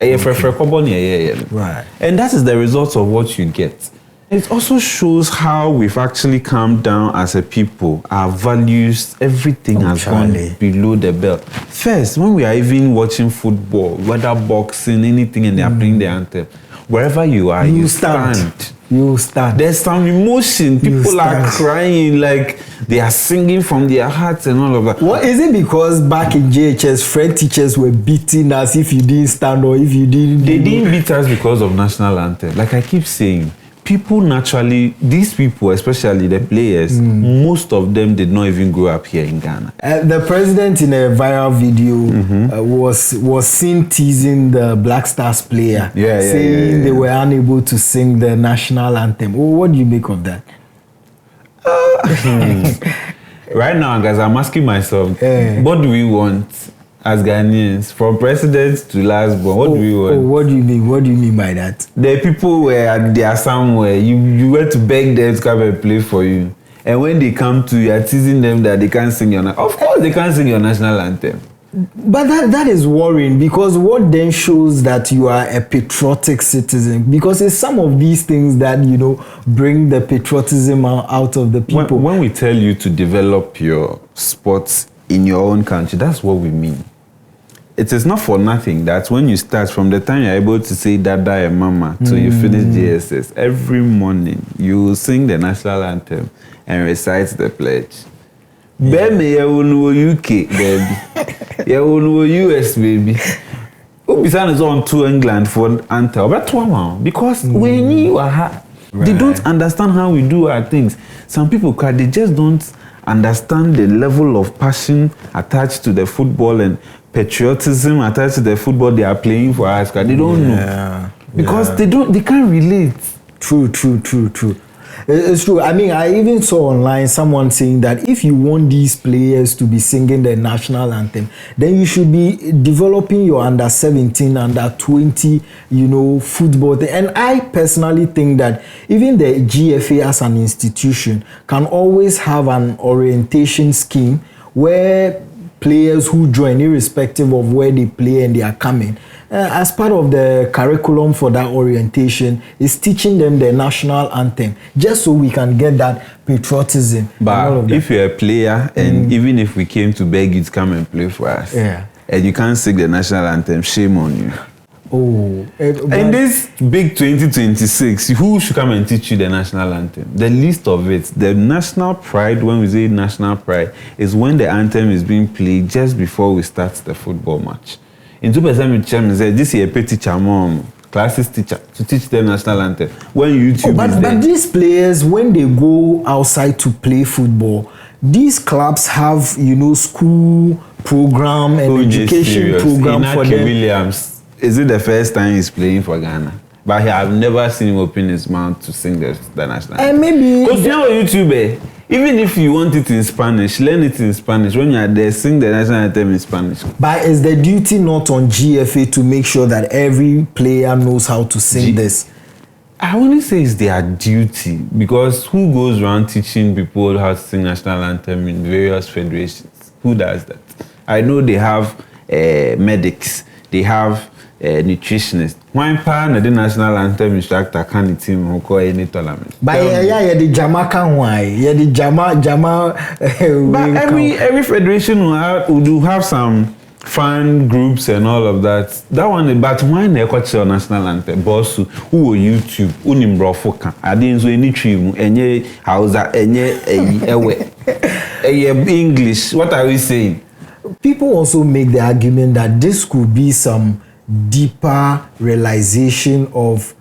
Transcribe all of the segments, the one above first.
Right. And that is the result of what you get. It also shows how we've actually calmed down as a people. Our values, everything has gone below the belt. First, when we are even watching football, whether boxing, anything, and they are playing the anthem, wherever you are, you stand. You stand. There's some emotion. People are crying, like they are singing from their hearts and all of that. What is it? Because back in JHS, French teachers were beating us if you didn't stand or if you didn't. They didn't beat us because of national anthem. Like I keep saying, people naturally, these people, especially the players, most of them did not even grow up here in Ghana. The president in a viral video was seen teasing the Black Stars player, saying they were unable to sing the national anthem. What do you make of that? Right now, guys, I'm asking myself, what do we want as Ghanaians, from president to last born? What do we want? What do you mean? What do you mean by that? The people were they are somewhere. You went to beg them to come and play for you, and when they come to you, are teasing them that they can't sing your. Of course, they can't sing your national anthem. But that is worrying, because what then shows that you are a patriotic citizen? Because it's some of these things that, you know, bring the patriotism out of the people. When we tell you to develop your sports in your own country, that's what we mean. It is not for nothing that when you start, from the time you're able to say Dada and Mama till you finish JSS, every morning you will sing the national anthem and recite the pledge. Baby, you will know UK, baby. You will know US, baby. Ubisan is on to England for anthem. But because when you are, they don't understand how we do our things. Some people, they just don't understand the level of passion attached to the football and patriotism attached to the football they are playing for us. They don't know because they can't relate. True. It's true. I mean, I even saw online someone saying that if you want these players to be singing the national anthem, then you should be developing your under 17, under 20, football. And I personally think that even the GFA as an institution can always have an orientation scheme where players who join, irrespective of where they play and they are coming, as part of the curriculum for that orientation, is teaching them the national anthem, just so we can get that patriotism. But if you're a player, and even if we came to beg you to come and play for us, and you can't sing the national anthem, shame on you. In this big 2026, who should come and teach you the national anthem? The least of it, the national pride, when we say national pride, is when the anthem is being played just before we start the football match. In 2%, this is a petty teacher, classes teacher, to teach them national anthem. When YouTube but these players, when they go outside to play football, these clubs have, school program and education program for them. Williams, is it the first time he's playing for Ghana? But I've never seen him open his mouth to sing the national anthem. And maybe because you know YouTube, even if you want it in Spanish, learn it in Spanish. When you are there, sing the national anthem in Spanish. But is the duty not on GFA to make sure that every player knows how to sing this? I wouldn't say it's their duty, because who goes around teaching people how to sing national anthem in various federations? Who does that? I know they have medics, they have nutritionists. One part of the national anthem instructor can team who call any tournament. But the Jamaican why? The Jama. But every federation will have some fan groups and all of that. That one, but why they catch your national anthem? Boss who YouTube, unimbrofo I didn't so any trim, any Hausa, any English. What are we saying? People also make the argument that this could be some deeper realization of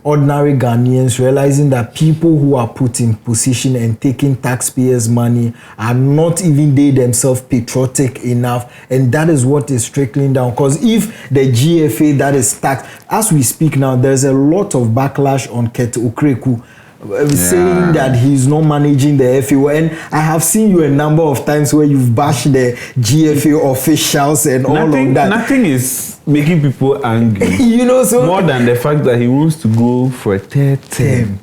ordinary Ghanaians realizing that people who are put in position and taking taxpayers' money are not even they themselves patriotic enough, and that is what is trickling down. Because if the GFA that is taxed, as we speak now, there's a lot of backlash on Ket Okreku, saying that he's not managing the FA. And I have seen you a number of times where you've bashed the GFA officials and all of that. Nothing is making people angry. So more than the fact that he wants to go for a third term.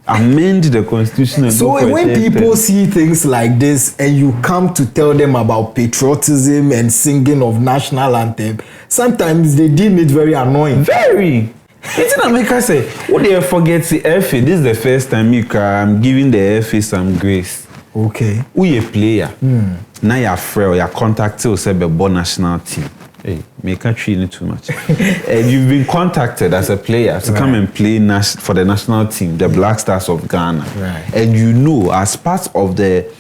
amend the constitution. And so when people see things like this and you come to tell them about patriotism and singing of national anthem, sometimes they deem it very annoying. Very. It's not make us say, what do you forget the FA? This is the first time I'm giving the FA some grace. Okay. We a player. Now you're free, you're contacted or say the national team. Hey, me can't treat you too much. And you've been contacted as a player to come and play for the national team, the Black Stars of Ghana. Right. And you know, as part of the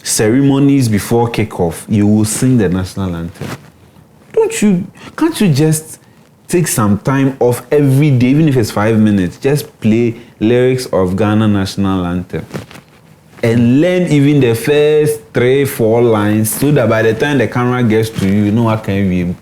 ceremonies before kickoff, you will sing the national anthem. Can't you just take some time off every day, even if it's 5 minutes, just play lyrics of Ghana national anthem and learn even the first 3-4 lines so that by the time the camera gets to you, you know what can you be.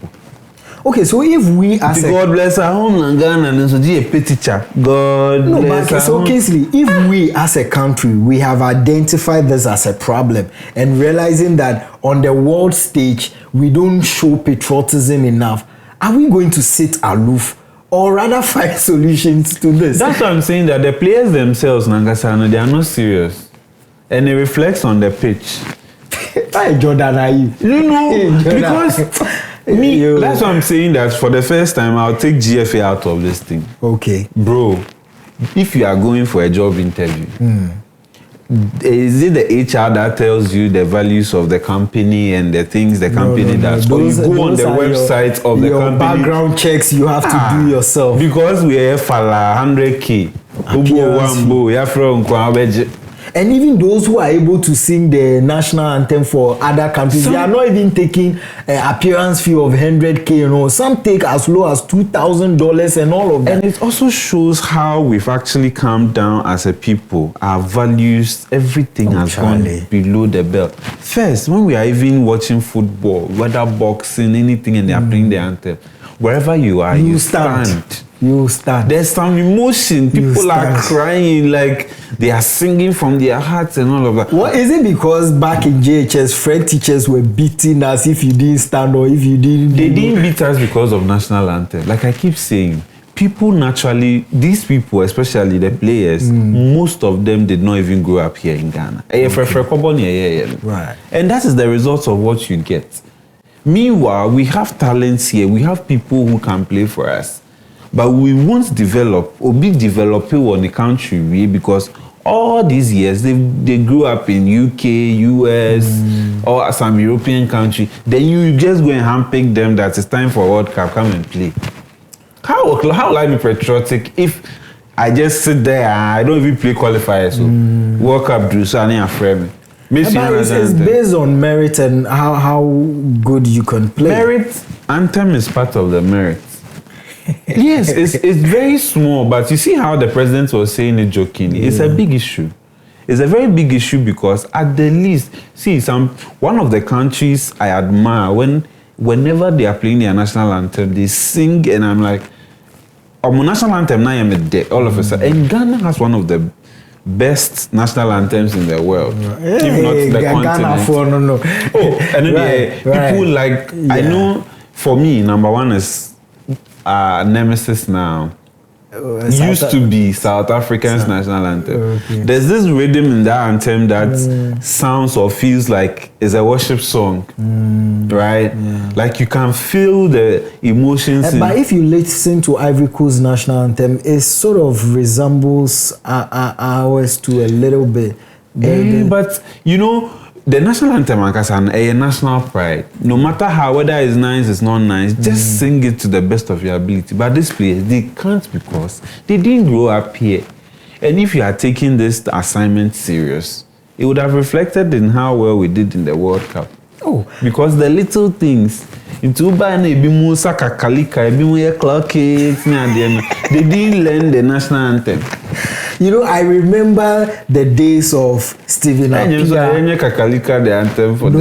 Okay, so if we as God bless our homeland Ghana and so a teacher. God bless our so Kingsley, if we as a country we have identified this as a problem and realizing that on the world stage we don't show patriotism enough, are we going to sit aloof or rather find solutions to this? That's what I'm saying, that the players themselves, Nangasano, they are not serious. And it reflects on the pitch. Why Jordan are you? You know, because that's what I'm saying, that for the first time, I'll take GFA out of this thing. Okay. Bro, if you are going for a job interview, is it the HR that tells you the values of the company and the things the company does? Or you go on the website of the company? Background checks you have to do yourself. Because we have 100K. And even those who are able to sing the national anthem for other countries, they are not even taking an appearance fee of 100K, you know. Some take as low as $2,000 and all of that. And it also shows how we've actually come down as a people. Our values, everything has gone below the belt. First, when we are even watching football, whether boxing, anything, and they are playing the anthem, wherever you are, you stand. You stand. There's some emotion. People are crying, like they are singing from their hearts and all of that. What is it? Because back in JHS, French teachers were beating us if you didn't stand or if you didn't. They didn't beat us because of national anthem. Like I keep saying, people naturally, these people, especially the players, most of them did not even grow up here in Ghana. Right. And that is the result of what you get. Meanwhile, we have talents here. We have people who can play for us. But we won't develop or be developing on the country because all these years they grew up in UK, US, or some European country. Then you just go and handpick them that it's time for World Cup, come and play. How will I be patriotic if I just sit there and I don't even play qualifiers? So World Cup do so I need a frame. It's based on merit and how good you can play. Merit, anthem is part of the merit. Yes, it's very small, but you see how the president was saying it jokingly. It's a big issue. It's a very big issue because at the least, see, one of the countries I admire, whenever they are playing their national anthem, they sing, and I'm like, my national anthem now I'm a day, all of a sudden. And Ghana has one of the best national anthems in the world, if not the continent. And then people like, I know, for me, number one is Nemesis now. Used to be South African's national anthem. Okay. There's this rhythm in that anthem that sounds or feels like it's a worship song, right? Yeah. Like you can feel the emotions. But if you listen to Ivory Coast's national anthem, it sort of resembles ours to a little bit. But you know, the national anthem is a national pride. No matter how, whether it's nice, it's not nice, just sing it to the best of your ability. But this players, they can't because they didn't grow up here. And if you are taking this assignment serious, it would have reflected in how well we did in the World Cup. Oh, because the little things, they didn't learn the national anthem. You know, I remember the days of Stephen Appiah. The anthem for No,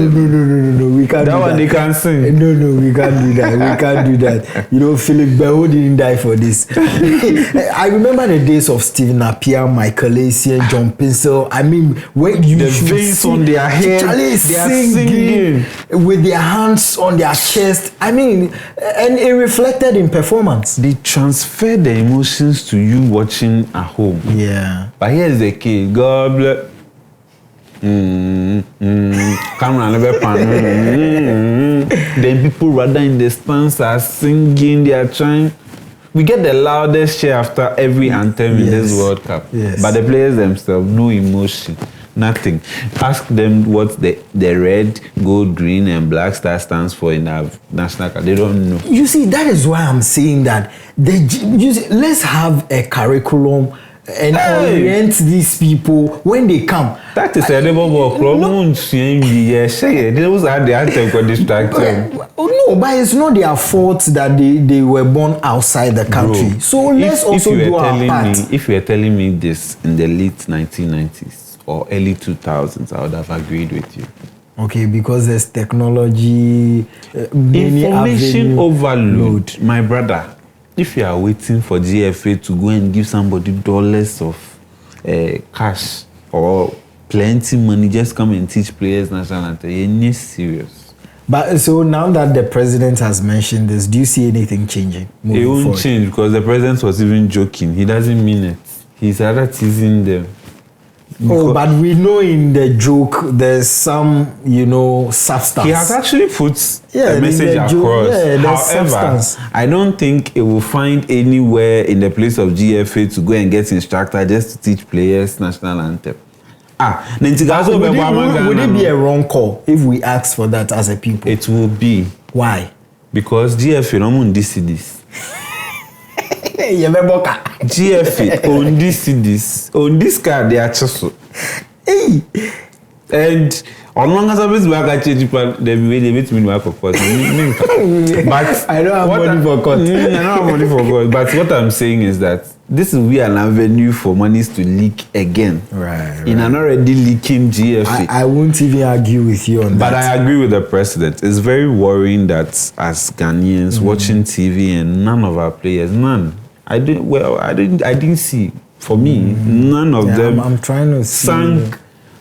we can't do that. That one they can sing. No, we can't do that. We can't do that. You know, Philip Beho didn't die for this. I remember the days of Stephen Appiah, Michael Essien, John Pinsel. I mean, when you the veins on their head, they are singing with their hands on their chest. I mean, and it reflected in performance. They transfer the emotions to you watching at home. home. Yeah. But here's the key. God bless. Camera never pan. Then people rather in the stands are singing, they are trying. We get the loudest cheer after every anthem in this World Cup. Yes. But the players themselves, no emotion, nothing. Ask them what the red, gold, green, and black star stands for in our national card. They don't know. You see, that is why I'm saying that let's have a curriculum and orient these people when they come. That is a level of problem. Those are the anthem got distracted. No, but it's not their fault that they were born outside the country. Bro, so let's also do our part. If you were telling me this in the late 1990s or early 2000s, I would have agreed with you. Okay, because there's technology, information overload. My brother, if you are waiting for GFA to go and give somebody dollars of cash or plenty money, just come and teach players national anthem, you're serious. But so now that the president has mentioned this, do you see anything changing? It won't change because the president was even joking. He doesn't mean it. He's rather teasing them. Oh, but we know in the joke there's some, substance. He has actually put a message across. However, substance. I don't think it will find anywhere in the place of GFA to go and get instructor just to teach players national anthem. Would it be a wrong call if we ask for that as a people? It will be. Why? Because GFA don't see this. GFA on this card they are just hey. And on long as I was back at they meet me work for course. But I don't have money for court. I don't have money for court. But what I'm saying is that this will be an avenue for monies to leak again. Right. In an already leaking GFA. I won't even argue with you on that. But I agree with the president. It's very worrying that as Ghanaians watching TV and none of our players, I didn't see. For me, none of them I'm trying to see sang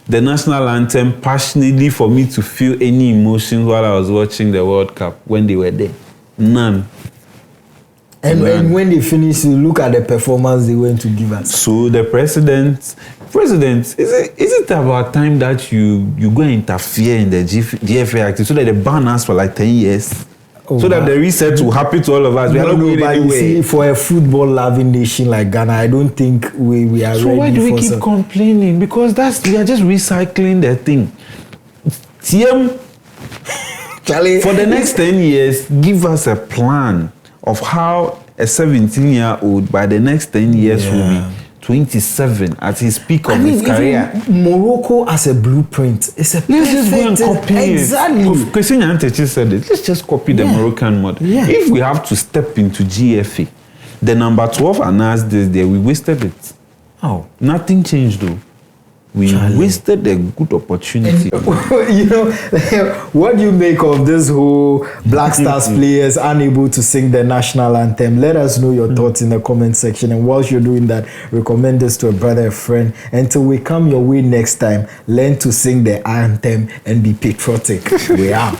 the national anthem passionately for me to feel any emotions while I was watching the World Cup when they were there. None. And when they finish, you look at the performance they went to give us. So the president, is it about time that you go and interfere in the GFA activity so that they ban us for like 10 years? So that the reset will happen to all of us. We are not going anywhere. You see, for a football-loving nation like Ghana, I don't think we are ready for. So why do we keep complaining? Because we are just recycling the thing. Charlie, for the next 10 years, give us a plan of how a 17-year-old by the next 10 years will be 27 at his peak of his career. Morocco as a blueprint. It's a let's just go and copy exactly. it. President John said it. Let's just copy the Moroccan model. Yeah. If we have to step into GFA, the number 12 announced this day, we wasted it. Oh, nothing changed though. We wasted a good opportunity. And, what do you make of this whole Black Stars players unable to sing the national anthem? Let us know your thoughts in the comment section. And whilst you're doing that, recommend this to a brother, a friend. Until we come your way next time, learn to sing the anthem and be patriotic. We are.